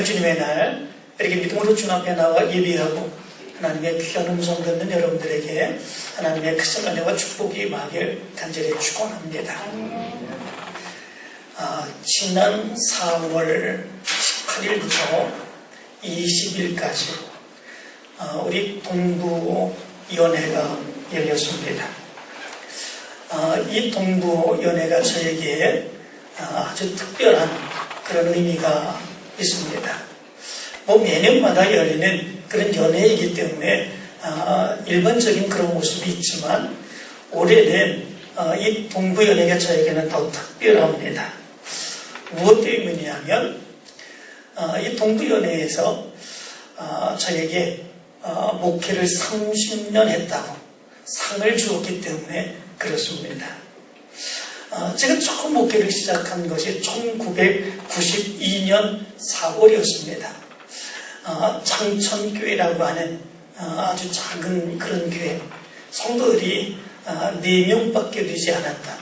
주님의 날 이렇게 믿음으로 주님 앞에 나와 예배하고 하나님의 귀한 음성 듣는 여러분들에게 하나님의 크신 은혜와 축복이 임하길 간절히 축원합니다. 지난 4월 18일부터 20일까지 우리 동부연회가 열렸습니다. 이 동부연회가 저에게 아주 특별한 그런 의미가 있습니다. 매년마다 열리는 그런 연회이기 때문에 일반적인 그런 모습이 있지만 올해는 이 동부연회가 저에게는 더 특별합니다. 무엇 때문이냐면 이 동부연회에서 저에게 목회를 30년 했다고 상을 주었기 때문에 그렇습니다. 제가 처음 목회를 시작한 것이 1992년 4월이었습니다. 장천교회라고 하는 아주 작은 그런 교회, 성도들이 4명밖에 되지 않았다.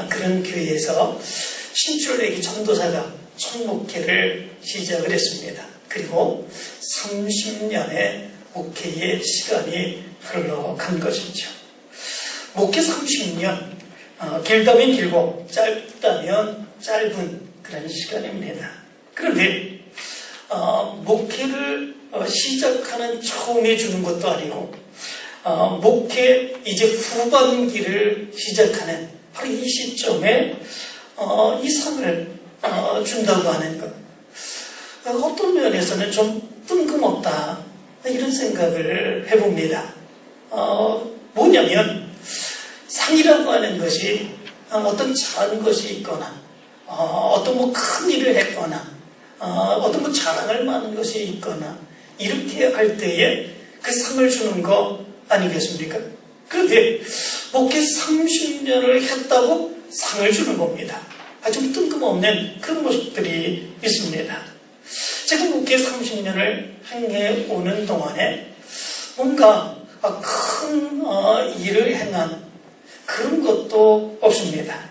그런 교회에서 신출애기 전도사가 첫 목회를 시작을 했습니다. 그리고 30년의 목회의 시간이 흘러간 것이죠. 목회 30년, 길다면 길고 짧다면 짧은 그런 시간입니다. 그런데 목회를 시작하는 처음에 주는 것도 아니고 목회 이제 후반기를 시작하는 바로 이 시점에 이 상을 준다고 하는 것, 어떤 면에서는 좀 뜬금없다 이런 생각을 해봅니다. 뭐냐면 상이라고 하는 것이 어떤 잘한 것이 있거나 어떤 큰 일을 했거나 어떤 자랑할 만한 것이 있거나 이렇게 할 때에 그 상을 주는 거 아니겠습니까? 그런데 목회 30년을 했다고 상을 주는 겁니다. 좀 뜬금없는 그런 모습들이 있습니다. 제가 목회 30년을 행해오는 동안에 뭔가 큰 일을 행한 그런 것도 없습니다.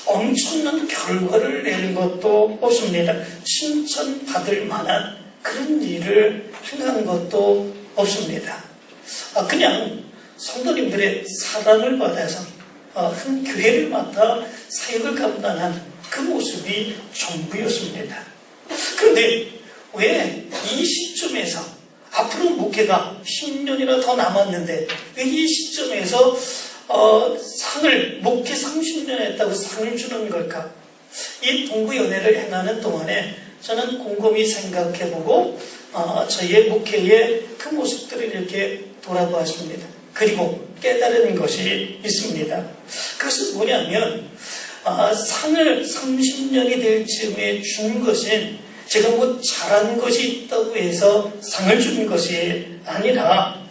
엄청난 결과를 내는 것도 없습니다. 칭찬받을 만한 그런 일을 행한 것도 없습니다. 그냥 성도님들의 사랑을 받아서 한 교회를 맡아 사역을 감당한 그 모습이 전부였습니다. 그런데 왜 이 시점에서 앞으로 목회가 10년이나 더 남았는데 왜 이 시점에서 상을 목회 30년 했다고 상을 주는 걸까? 이 동부연회를 행하는 동안에 저는 곰곰이 생각해보고 저의 목회의 그 모습들을 이렇게 돌아보았습니다. 그리고 깨달은 것이 있습니다. 그것은 뭐냐면 상을 30년이 될 즈음에 준 것은 제가 잘한 것이 있다고 해서 상을 주는 것이 아니라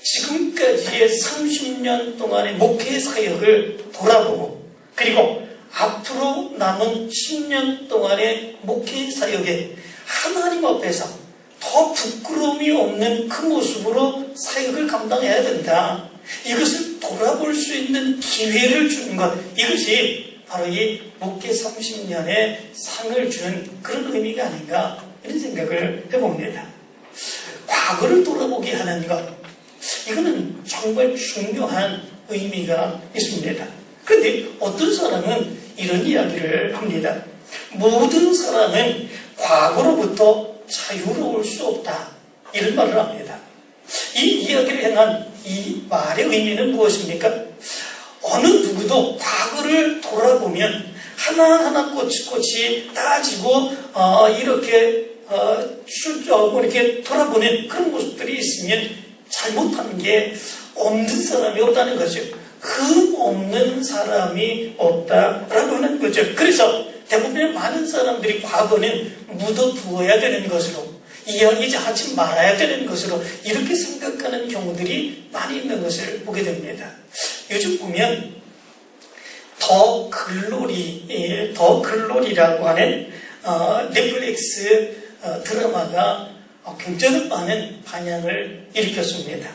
지금까지의 30년 동안의 목회 사역을 돌아보고 그리고 앞으로 남은 10년 동안의 목회 사역에 하나님 앞에서 더 부끄러움이 없는 그 모습으로 사역을 감당해야 된다. 이것을 돌아볼 수 있는 기회를 주는 것, 이것이 바로 이 목회 30년의 상을 준 그런 의미가 아닌가 이런 생각을 해봅니다. 과거를 돌아보게 하는 것, 이거는 정말 중요한 의미가 있습니다. 그런데 어떤 사람은 이런 이야기를 합니다. 모든 사람은 과거로부터 자유로울 수 없다. 이런 말을 합니다. 이 이야기를 행한 이 말의 의미는 무엇입니까? 어느 누구도 과거를 돌아보면 하나하나 꼬치꼬치 따지고 이렇게 돌아보는 그런 모습들이 있으면 잘못한 게 없는 사람이 없다는 거죠. 흠 없는 사람이 없다라고 하는 거죠. 그래서 대부분의 많은 사람들이 과거는 묻어두어야 되는 것으로, 이야기하지 말아야 되는 것으로 이렇게 생각하는 경우들이 많이 있는 것을 보게 됩니다. 요즘 보면 더 글로리라고 하는 넷플릭스 드라마가 굉장히 많은 반향을 일으켰습니다.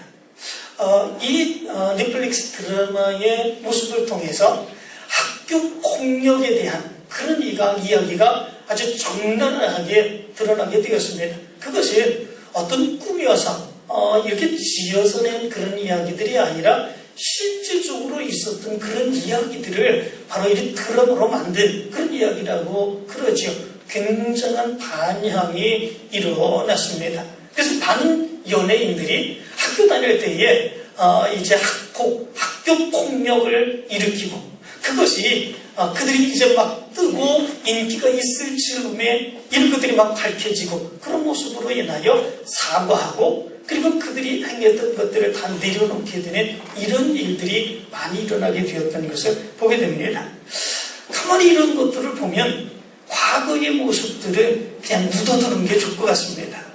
이 넷플릭스 드라마의 모습을 통해서 학교 폭력에 대한 그런 이야기가 아주 적나라하게 드러나게 되었습니다. 그것이 어떤 꿈이어서 이렇게 지어서 낸 그런 이야기들이 아니라 실질적으로 있었던 그런 이야기들을 바로 이 드라마로 만든 그런 이야기라고 그러죠. 굉장한 반향이 일어났습니다. 그래서 많은 연예인들이 학교 다닐 때에 이제 학교 폭력을 일으키고 그것이 그들이 이제 막 뜨고 인기가 있을 즈음에 이런 것들이 막 밝혀지고 그런 모습으로 인하여 사과하고 그리고 그들이 행했던 것들을 다 내려놓게 되는 이런 일들이 많이 일어나게 되었던 것을 보게 됩니다. 가만히 이런 것들을 보면 과거의 모습들을 그냥 묻어두는 게 좋을 것 같습니다.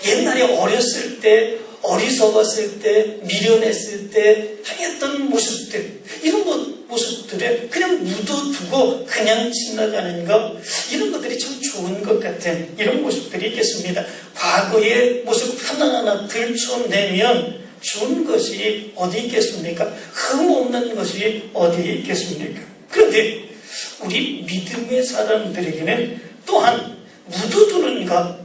옛날에 어렸을 때 어리석었을 때 미련했을 때 행했던 모습들 이런 모습들을 그냥 묻어두고 그냥 지나가는 것 이런 것들이 참 좋은 것 같은 이런 모습들이 있겠습니다. 과거의 모습 하나하나 들춰내면 좋은 것이 어디 있겠습니까? 흠없는 것이 어디 있겠습니까? 그런데 우리 믿음의 사람들에게는 또한 묻어두는 것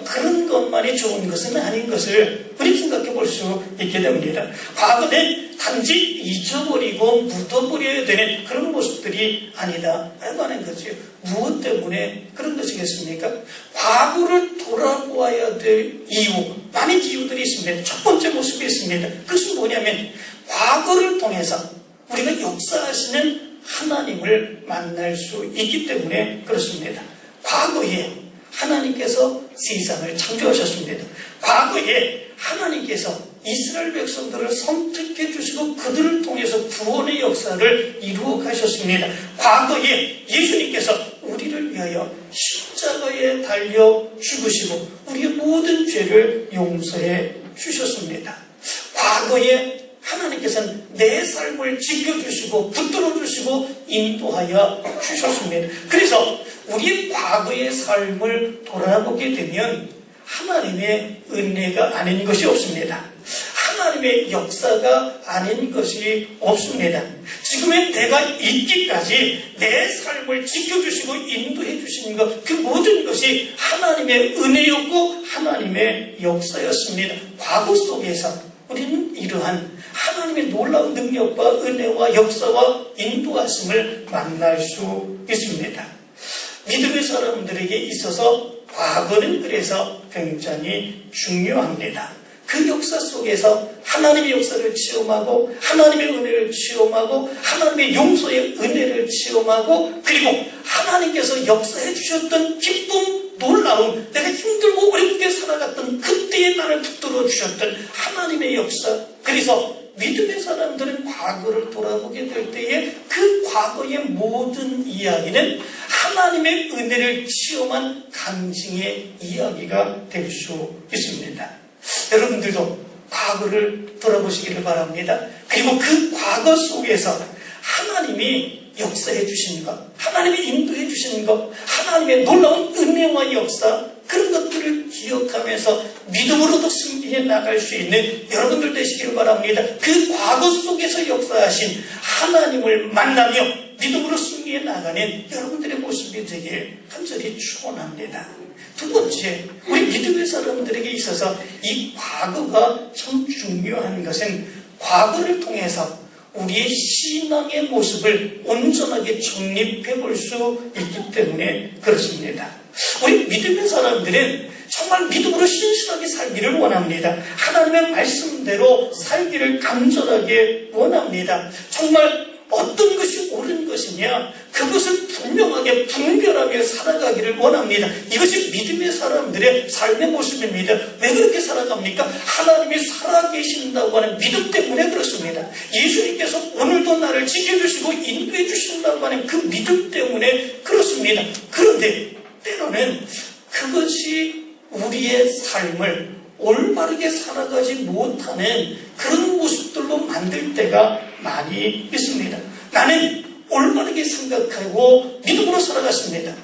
그런 것만이 좋은 것은 아닌 것을 우리 생각해 볼 수 있게 됩니다. 과거는 단지 잊어버리고 묻어버려야 되는 그런 모습들이 아니다 라고 하는 거죠. 무엇 때문에 그런 것이겠습니까? 과거를 돌아보아야 될 이유, 많은 이유들이 있습니다. 첫 번째 모습이 있습니다. 그것은 뭐냐면 과거를 통해서 우리가 역사하시는 하나님을 만날 수 있기 때문에 그렇습니다. 과거에 하나님께서 세상을 창조하셨습니다. 과거에 하나님께서 이스라엘 백성들을 선택해 주시고 그들을 통해서 구원의 역사를 이루어 가셨습니다. 과거에 예수님께서 우리를 위하여 십자가에 달려 죽으시고 우리의 모든 죄를 용서해 주셨습니다. 과거에 하나님께서는 내 삶을 지켜주시고 붙들어주시고 인도하여 주셨습니다. 그래서 우리의 과거의 삶을 돌아보게 되면 하나님의 은혜가 아닌 것이 없습니다. 하나님의 역사가 아닌 것이 없습니다. 지금의 내가 있기까지 내 삶을 지켜주시고 인도해 주시는 것, 그 모든 것이 하나님의 은혜였고 하나님의 역사였습니다. 과거 속에서 우리는 이러한 하나님의 놀라운 능력과 은혜와 역사와 인도하심을 만날 수 있습니다. 믿음의 사람들에게 있어서 과거는 그래서 굉장히 중요합니다. 그 역사 속에서 하나님의 역사를 체험하고 하나님의 은혜를 체험하고 하나님의 용서의 은혜를 체험하고 그리고 하나님께서 역사해 주셨던 기쁨, 놀라움, 내가 힘들고 어렵게 살아갔던 그때의 나를 붙들어 주셨던 하나님의 역사. 그래서 믿음의 사람들은 과거를 돌아보게 될 때에 그 과거의 모든 이야기는 하나님의 은혜를 체험한 간증의 이야기가 될 수 있습니다. 여러분들도 과거를 돌아보시기를 바랍니다. 그리고 그 과거 속에서 하나님이 역사해 주신 것, 하나님이 인도해 주신 것, 하나님의 놀라운 은혜와 역사 그런 것들을 기억하면서 믿음으로도 승리해 나갈 수 있는 여러분들 되시기를 바랍니다. 그 과거 속에서 역사하신 하나님을 만나며 믿음으로 승리해 나가는 여러분들의 모습이 되길 간절히 축원합니다. 두 번째, 우리 믿음의 사람들에게 있어서 이 과거가 참 중요한 것은 과거를 통해서 우리의 신앙의 모습을 온전하게 정립해 볼 수 있기 때문에 그렇습니다. 우리 믿음의 사람들은 정말 믿음으로 신실하게 살기를 원합니다. 하나님의 말씀대로 살기를 간절하게 원합니다. 정말 어떤 것이 옳은 것이냐 그것을 분명하게 분별하게 살아가기를 원합니다. 이것이 믿음의 사람들의 삶의 모습입니다. 왜 그렇게 살아갑니까? 하나님이 살아계신다고 하는 믿음 때문에 그렇습니다. 예수님께서 오늘도 나를 지켜주시고 인도해 주신다고 하는 그 믿음 때문에 그렇습니다. 그런데 때로는 그것이 우리의 삶을 올바르게 살아가지 못하는 그런 모습들로 만들 때가 많이 있습니다. 나는 올바르게 생각하고 믿음으로 살아갔습니다.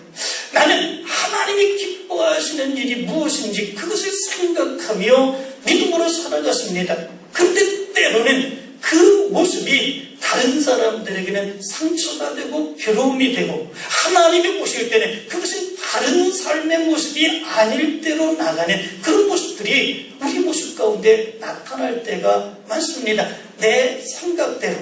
나는 하나님이 기뻐하시는 일이 무엇인지 그것을 생각하며 믿음으로 살아갔습니다. 그런데 때로는 그 모습이 다른 사람들에게는 상처가 되고 괴로움이 되고 하나님이 보실 때는 그것은 다른 삶의 모습이 아닐 대로 나가는 그런 모습들이 우리 모습 가운데 나타날 때가 많습니다. 내 생각대로,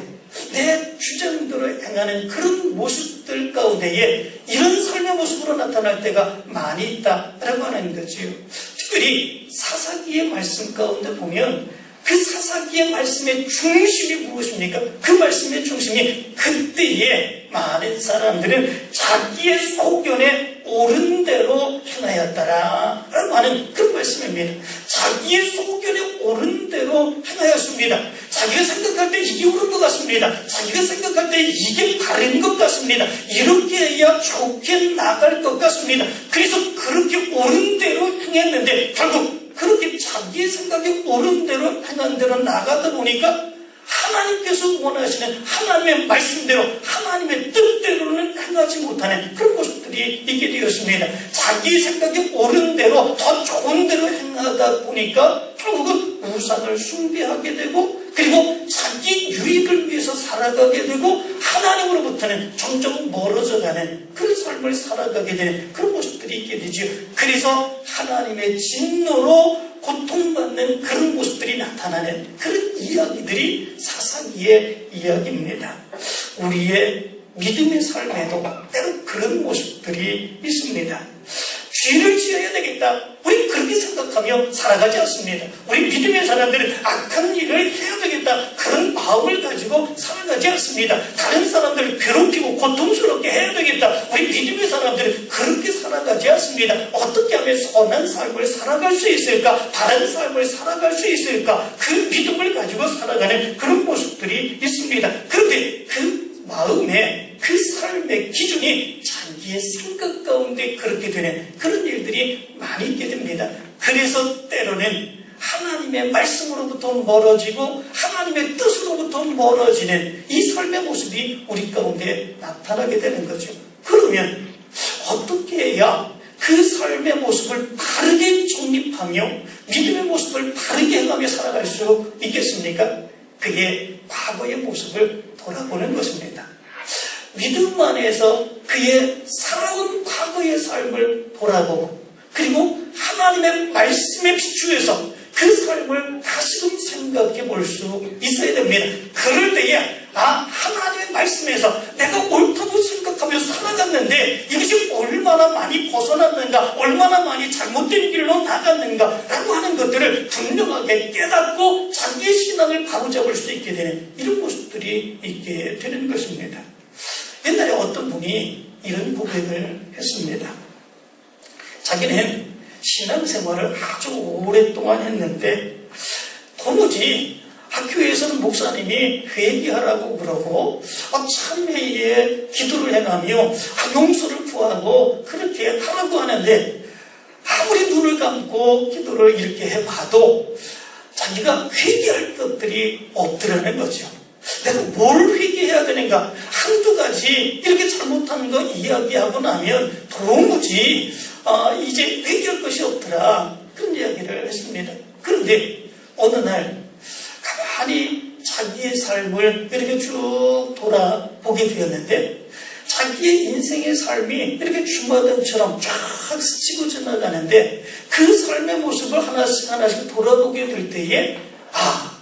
내 주장대로 행하는 그런 모습들 가운데에 이런 삶의 모습으로 나타날 때가 많이 있다라고 하는 거지요. 특별히 사사기의 말씀 가운데 보면 그 사사기의 말씀의 중심이 무엇입니까? 그 말씀의 중심이 그때에 많은 사람들은 자기의 소견에 옳은 대로 행하였더라 라고 하는 그런 말씀입니다. 자기의 소견에 옳은 대로 행하였습니다. 자기가 생각할 때 이게 옳은 것 같습니다. 자기가 생각할 때 이게 바른 것 같습니다. 이렇게 해야 좋게 나갈 것 같습니다. 그래서 그렇게 옳은 대로 행했는데 결국 그렇게 자기의 생각에 옳은 대로 행한 대로 나가다 보니까 하나님께서 원하시는 하나님의 말씀대로 하나님의 뜻대로는 행하지 못하는 그런 모습들이 있게 되었습니다. 자기 생각에 옳은 대로 더 좋은 대로 행하다 보니까 결국은 우상을 숭배하게 되고 그리고 자기 유익을 위해서 살아가게 되고 하나님으로부터는 점점 멀어져가는 그런 삶을 살아가게 되는 그런 모습들이 있게 되죠. 그래서 하나님의 진노로 고통받는 그런 모습들이 나타나는 그런 이야기들이 사사기의 이야기입니다. 우리의 믿음의 삶에도 때로 그런 모습들이 있습니다. 죄를 지어야 되겠다. 우리 그렇게 생각하며 살아가지 않습니다. 우리 믿음의 사람들은 악한 일을 해야 되겠다. 그런 마음을 가지고 살아가지 않습니다. 다른 사람들을 괴롭히고 고통스럽게 해야 되겠다. 우리 믿음의 사람들은 그렇게 살아가지 않습니다. 어떻게 하면 선한 삶을 살아갈 수 있을까? 바른 삶을 살아갈 수 있을까? 그 믿음을 가지고 살아가는 그런 모습들이 있습니다. 그런데 그 마음에 그 삶의 기준이 자기의 생각 가운데 그렇게 되는 그런 일들이 많이 있게 됩니다. 그래서 때로는 하나님의 말씀으로부터 멀어지고 하나님의 뜻으로부터 멀어지는 이 삶의 모습이 우리 가운데 나타나게 되는 거죠. 그러면 어떻게 해야 그 삶의 모습을 바르게 정립하며 믿음의 모습을 바르게 행하며 살아갈 수 있겠습니까? 그게 과거의 모습을 돌아보는 것입니다. 믿음 안에서 그의 살아온 과거의 삶을 돌아보고 그리고 하나님의 말씀에 비추어서 그 삶을 다시금 생각해 볼 수 있어야 됩니다. 그럴 때에 하나님의 말씀에서 내가 옳다고 생각하며 살아갔는데 이것이 얼마나 많이 벗어났는가, 얼마나 많이 잘못된 길로 나갔는가 라고 하는 것들을 분명하게 깨닫고 자기의 신앙을 바로잡을 수 있게 되는 이런 모습들이 있게 되는 것입니다. 옛날에 어떤 분이 이런 고백을 했습니다. 자기는 신앙생활을 아주 오랫동안 했는데 도무지 학교에서는 목사님이 회개하라고 그러고 참회에 기도를 행하며 용서를 구하고 그렇게 하라고 하는데 아무리 눈을 감고 기도를 이렇게 해봐도 자기가 회개할 것들이 없더라는 거죠. 내가 뭘 회개해야 되는가? 한두 가지 이렇게 잘못한 거 이야기하고 나면 도무지 이제 회개할 것이 없더라. 그런 이야기를 했습니다. 그런데 어느 날 가만히 자기의 삶을 이렇게 쭉 돌아보게 되었는데 자기의 인생의 삶이 이렇게 주마등처럼 쫙 스치고 지나가는데 그 삶의 모습을 하나씩 하나씩 돌아보게 될 때에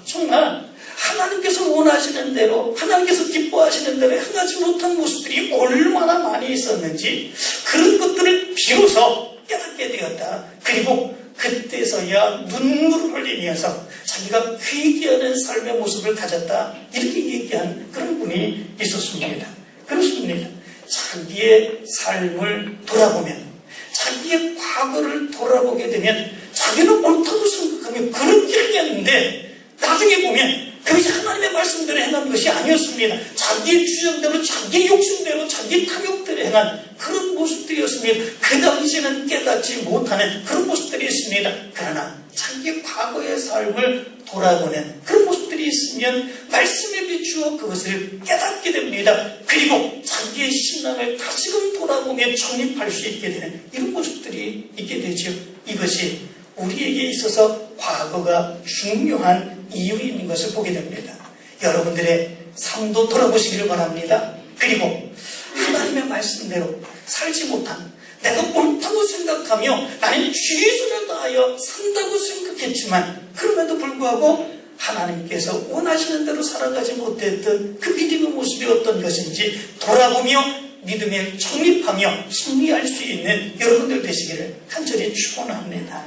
정말 하나님께서 원하시는 대로 하나님께서 기뻐하시는 대로 행하지 못한 모습들이 얼마나 많이 있었는지 그런 것들을 비로소 깨닫게 되었다. 그리고 그때서야 눈물을 흘리면서 자기가 회개하는 삶의 모습을 가졌다. 이렇게 얘기한 그런 분이 있었습니다. 그렇습니다. 자기의 삶을 돌아보면 자기의 과거를 돌아보게 되면 자기는 옳다고 생각하면 그렇게 하겠는데 나중에 보면 그것이 하나님의 말씀대로 행한 것이 아니었습니다. 자기의 주장대로 자기의 욕심대로 자기의 탐욕대로 행한 그런 모습들이었습니다. 그 당시에는 깨닫지 못하는 그런 모습들이 있습니다. 그러나 자기의 과거의 삶을 돌아보는 그런 모습들이 있으면 말씀에 비추어 그것을 깨닫게 됩니다. 그리고 자기의 신앙을 다시금 돌아보며 정립할 수 있게 되는 이런 모습들이 있게 되죠. 이것이 우리에게 있어서 과거가 중요한 이유인 것을 보게 됩니다. 여러분들의 삶도 돌아보시기를 바랍니다. 그리고 하나님의 말씀대로 살지 못한 내가 옳다고 생각하며 나는 최선을 다하여 산다고 생각했지만 그럼에도 불구하고 하나님께서 원하시는 대로 살아가지 못했던 그 믿음의 모습이 어떤 것인지 돌아보며 믿음에 정립하며 승리할 수 있는 여러분들 되시기를 간절히 축원합니다.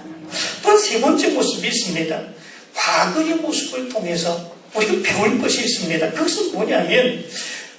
또한 세 번째 모습이 있습니다. 과거의 모습을 통해서 우리가 배울 것이 있습니다. 그것은 뭐냐면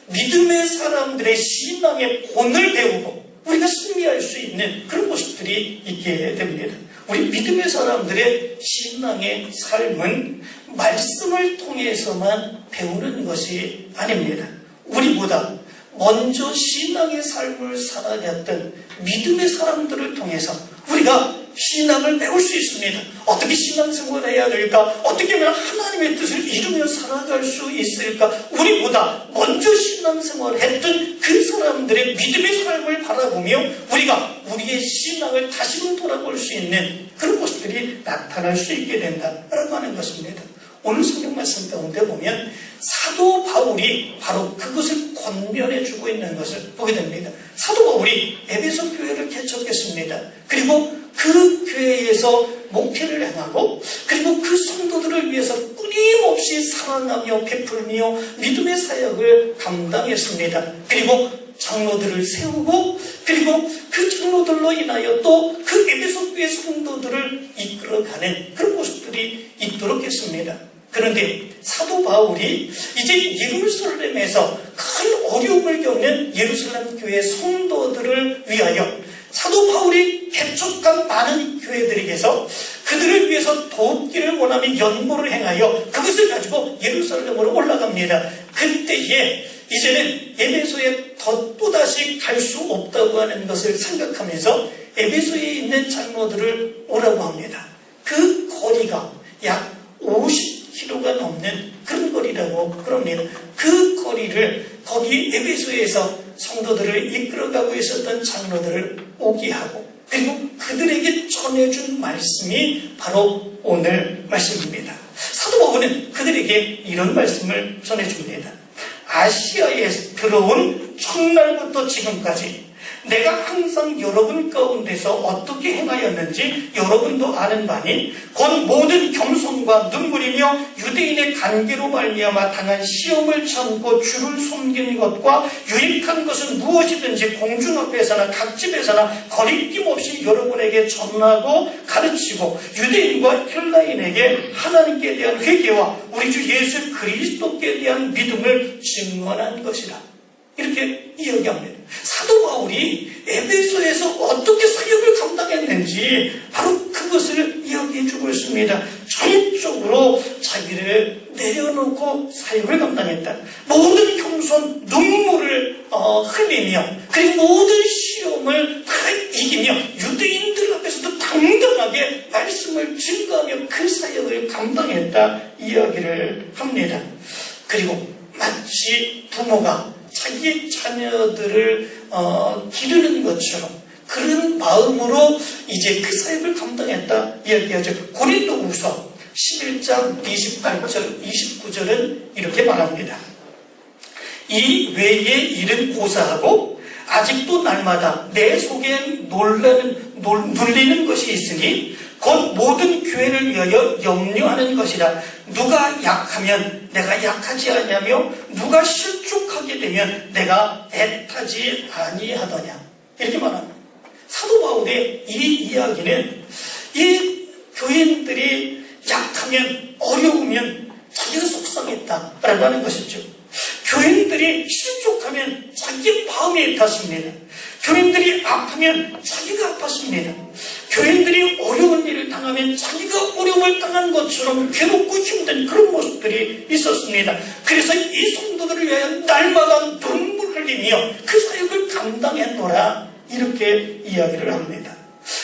믿음의 사람들의 신앙의 본을 배우고 우리가 승리할 수 있는 그런 모습들이 있게 됩니다. 우리 믿음의 사람들의 신앙의 삶은 말씀을 통해서만 배우는 것이 아닙니다. 우리보다 먼저 신앙의 삶을 살아갔던 믿음의 사람들을 통해서 우리가 신앙을 배울 수 있습니다. 어떻게 신앙생활을 해야 될까? 어떻게 하면 하나님의 뜻을 이루며 살아갈 수 있을까? 우리보다 먼저 신앙생활을 했던 그 사람들의 믿음의 삶을 바라보며 우리가 우리의 신앙을 다시금 돌아볼 수 있는 그런 모습들이 나타날 수 있게 된다라고 하는 것입니다. 오늘 성경 말씀 가운데 보면 사도 바울이 바로 그것을 권면해주고 있는 것을 보게 됩니다. 사도 바울이 에베소 교회를 개척했습니다. 그리고 그 교회에서 목회를 행하고 그리고 그 성도들을 위해서 끊임없이 사랑하며 베풀며 믿음의 사역을 감당했습니다. 그리고 장로들을 세우고 그리고 그 장로들로 인하여 또 그 에베소 교회 성도들을 이끌어가는 그런 모습들이 있도록 했습니다. 그런데 사도 바울이 이제 예루살렘에서 큰 어려움을 겪는 예루살렘 교회 성도들을 위하여 사도 바울이 개척한 많은 교회들에게서 그들을 위해서 돕기를 원하며 연보를 행하여 그것을 가지고 예루살렘으로 올라갑니다. 그때에 이제는 에베소에 또다시 갈 수 없다고 하는 것을 생각하면서 에베소에 있는 장로들을 오라고 합니다. 그 거리가 약 50km가 넘는 그런 거리라고 그럽니다. 그 거리를 거기 에베소에서 성도들을 이끌어가고 있었던 장로들을 오게 하고 그리고 그들에게 전해준 말씀이 바로 오늘 말씀입니다. 사도 바울은 그들에게 이런 말씀을 전해줍니다. 아시아에 들어온 첫날부터 지금까지 내가 항상 여러분 가운데서 어떻게 행하였는지 여러분도 아는 바니 곧 모든 겸손과 눈물이며 유대인의 관계로 말미암아 당한 시험을 참고 주를 섬긴 것과 유익한 것은 무엇이든지 공중 앞에서나 각 집에서나 거리낌 없이 여러분에게 전하고 가르치고 유대인과 헬라인에게 하나님께 대한 회개와 우리 주 예수 그리스도께 대한 믿음을 증언한 것이라. 이렇게 이야기합니다. 사도 바울이 에베소에서 어떻게 사역을 감당했는지 바로 그것을 이야기해 주고 있습니다. 전적으로 자기를 내려놓고 사역을 감당했다. 모든 겸손, 눈물을 흘리며 그리고 모든 시험을 다 이기며 유대인들 앞에서도 당당하게 말씀을 증거하며 그 사역을 감당했다 이야기를 합니다. 그리고 마치 부모가 자기의 자녀들을 기르는 것처럼 그런 마음으로 이제 그 사역을 감당했다 이야기하죠. 고린도후서 11장 28절 29절은 이렇게 말합니다. 이 외의 일은 고사하고 아직도 날마다 내 속에 눌리는 것이 있으니 곧 모든 교회를 위하여 염려하는 것이라. 누가 약하면 내가 약하지 아니하며 누가 실족하게 되면 내가 애타지 아니하더냐. 이렇게 말합니다. 사도 바울의 이 이야기는 이 교인들이 약하면 어려우면 자기가 속상했다라고 하는 것이죠. 교인들이 실족하면 자기의 마음이 애탔습니다. 교인들이 아프면 자기가 아팠습니다. 교인들이 어려운 일을 당하면 자기가 어려움을 당한 것처럼 괴롭고 힘든 그런 모습들이 있었습니다. 그래서 이 성도들을 위하여 날마다 눈물 흘리며 그 사역을 감당했노라 이렇게 이야기를 합니다.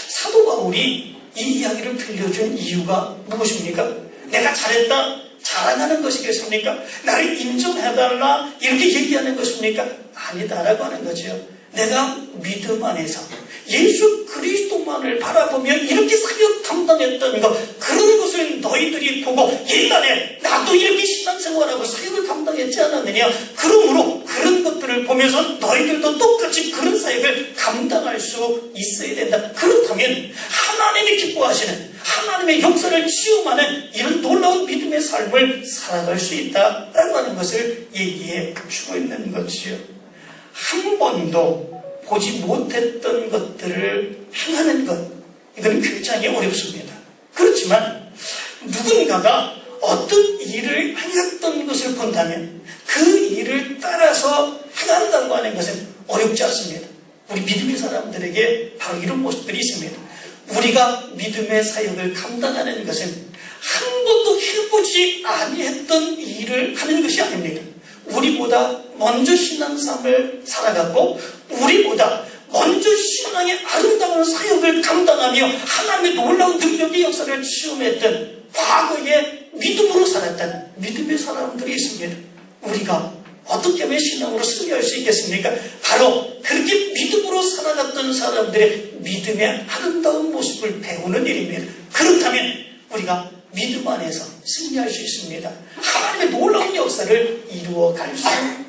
사도 바울이 이 이야기를 들려준 이유가 무엇입니까? 내가 잘했다 자랑하는 것이겠습니까? 나를 인정해달라 이렇게 얘기하는 것입니까? 아니다라고 하는 거죠. 내가 믿음 안에서 예수 그리스도만을 바라보며 이렇게 사역 감당했던 것, 그런 것을 너희들이 보고 옛날에 나도 이렇게 신앙생활하고 사역을 감당했지 않았느냐. 그러므로 그런 것들을 보며 보면서 너희들도 똑같이 그런 사역을 감당할 수 있어야 된다. 그렇다면 하나님이 기뻐하시는 하나님의 역사를 체험하는 이런 놀라운 믿음의 삶을 살아갈 수 있다라고 하는 것을 얘기해 주고 있는 것이요. 한 번도 보지 못했던 것들을 행하는 것, 이건 굉장히 어렵습니다. 그렇지만 누군가가 어떤 일을 행했던 것을 본다면 그 일을 따라서 행한다고 하는 것은 어렵지 않습니다. 우리 믿음의 사람들에게 바로 이런 모습들이 있습니다. 우리가 믿음의 사역을 감당하는 것은 한 번도 해보지 아니했던 일을 하는 것이 아닙니다. 우리보다 먼저 신앙생활을 살아갔고 우리보다 먼저 신앙의 아름다운 사역을 감당하며 하나님의 놀라운 능력의 역사를 체험했던 과거에 믿음으로 살았던 믿음의 사람들이 있습니다. 우리가 어떻게 하면 신앙으로 승리할 수 있겠습니까? 바로 그렇게 믿음으로 살아갔던 사람들의 믿음의 아름다운 모습을 배우는 일입니다. 그렇다면 우리가 믿음 안에서 승리할 수 있습니다. 하나님의 놀라운 역사를 이루어갈 수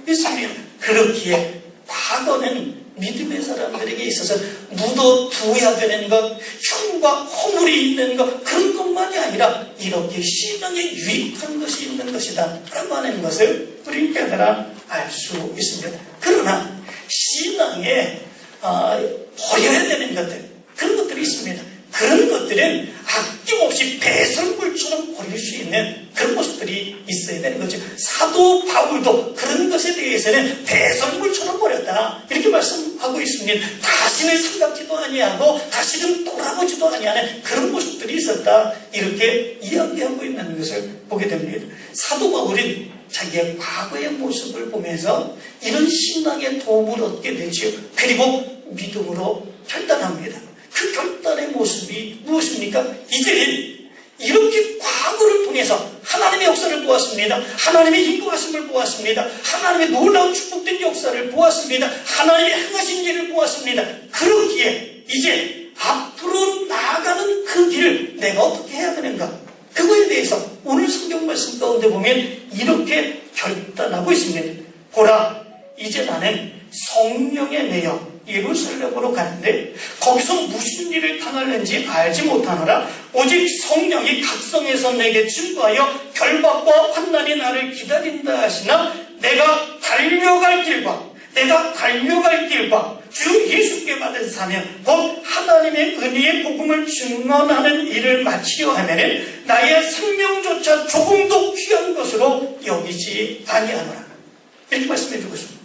있습니다. 그렇기에 과거는 믿음의 사람들에게 있어서 묻어두어야 되는 것, 흉과 허물이 있는 것, 그런 것만이 아니라 이렇게 신앙에 유익한 것이 있는 것이다 라고 하는 것을 우리 깨달아 알 수 있습니다. 그러나 신앙에 버려야 되는 것들, 그런 것들이 있습니다. 그런 것들은 아낌없이 배설물처럼 버릴 수 있는 그런 모습들이 있어야 되는 거죠. 사도 바울도 그런 것에 대해서는 배설물처럼 버렸다 이렇게 말씀하고 있습니다. 다시는 생각지도 아니하고 다시는 돌아보지도 아니하는 그런 모습들이 있었다 이렇게 이야기하고 있는 것을 보게 됩니다. 사도 바울은 자기의 과거의 모습을 보면서 이런 신앙의 도움을 얻게 되지요. 그리고 믿음으로 결단합니다. 그 결단의 모습이 무엇입니까? 이제는 이렇게 과거를 통해서 하나님의 역사를 보았습니다. 하나님의 인도하심을 보았습니다. 하나님의 놀라운 축복된 역사를 보았습니다. 하나님의 행하신 일을 보았습니다. 그렇기에 이제 앞으로 나아가는 그 길을 내가 어떻게 해야 되는가? 그거에 대해서 오늘 성경 말씀 가운데 보면 이렇게 결단하고 있습니다. 보라, 이제 나는 성령에 매여 예루살렘으로 가는데 거기서 무슨 일을 당하는지 알지 못하노라. 오직 성령이 각성해서 내게 증거하여 결박과 환난이 나를 기다린다 하시나 내가 달려갈 길과 주 예수께 받은 사명 곧 하나님의 은혜의 복음을 증언하는 일을 마치려 하면은 나의 생명조차 조금도 귀한 것으로 여기지 아니하노라. 이렇게 말씀해 주고 있습니다.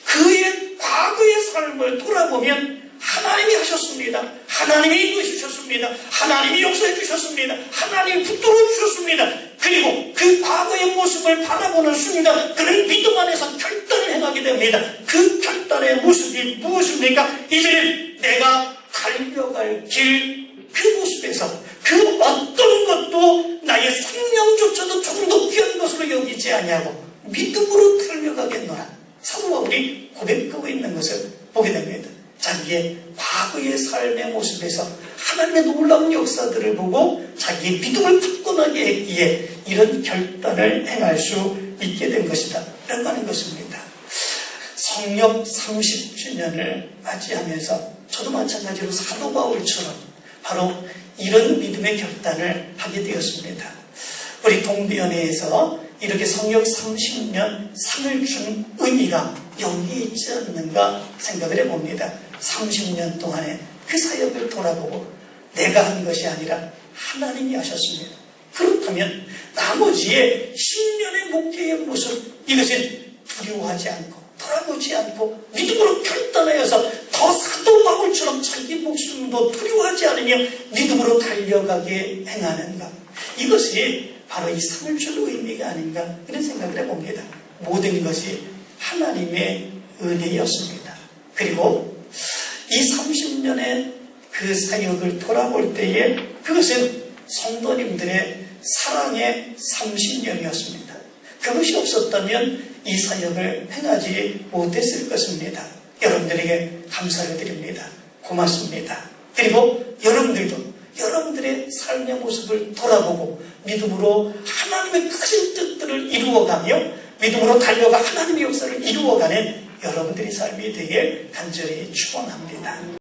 그의 과거의 삶을 돌아보면 하나님이 하셨습니다. 하나님이 인도해주셨습니다. 하나님이 역사해 주셨습니다. 하나님이 붙들어 주셨습니다. 그리고 그 과거의 모습을 바라보는 순간 그는 믿음 안에서 결단을 행하게 됩니다. 그 결단의 모습이 무엇입니까? 이제는 내가 달려갈 길, 그 모습에서 그 어떤 것도 나의 생명조차도 조금 더 귀한 것으로 여기지 아니하고 믿음으로 달려가겠노라. 사도 바울이 고백하고 있는 것을 보게 됩니다. 자기의 과거의 삶의 모습에서 하나님의 놀라운 역사들을 보고 자기의 믿음을 굳건하게 했기에 이런 결단을 행할 수 있게 된 것이다 라고 하는 것입니다. 성역 30주년을 맞이하면서 저도 마찬가지로 사도 바울처럼 바로 이런 믿음의 결단을 하게 되었습니다. 우리 동비연회에서 이렇게 성역 30년 상을 준 의미가 여기에 있지 않는가 생각을 해봅니다. 30년 동안에 그 사역을 돌아보고 내가 한 것이 아니라 하나님이 하셨습니다. 그렇다면 나머지의 10년의 목회의 모습, 이것은 두려워하지 않고 돌아보지 않고 믿음으로 결단하여서 더 사도 바울처럼 자기 목숨도 두려워하지 않으며 믿음으로 달려가게 행하는가. 이것이 바로 이 상을 줄 의미가 아닌가 이런 생각을 해봅니다. 모든 것이 하나님의 은혜였습니다. 그리고 이 30년의 그 사역을 돌아볼 때에 그것은 성도님들의 사랑의 30년이었습니다. 그것이 없었다면 이 사역을 행하지 못했을 것입니다. 여러분들에게 감사를 드립니다. 고맙습니다. 그리고 여러분들도 여러분들의 삶의 모습을 돌아보고 믿음으로 하나님의 크신 뜻들을 이루어가며 믿음으로 달려가 하나님의 역사를 이루어가는 여러분들의 삶이 되길 간절히 축원합니다.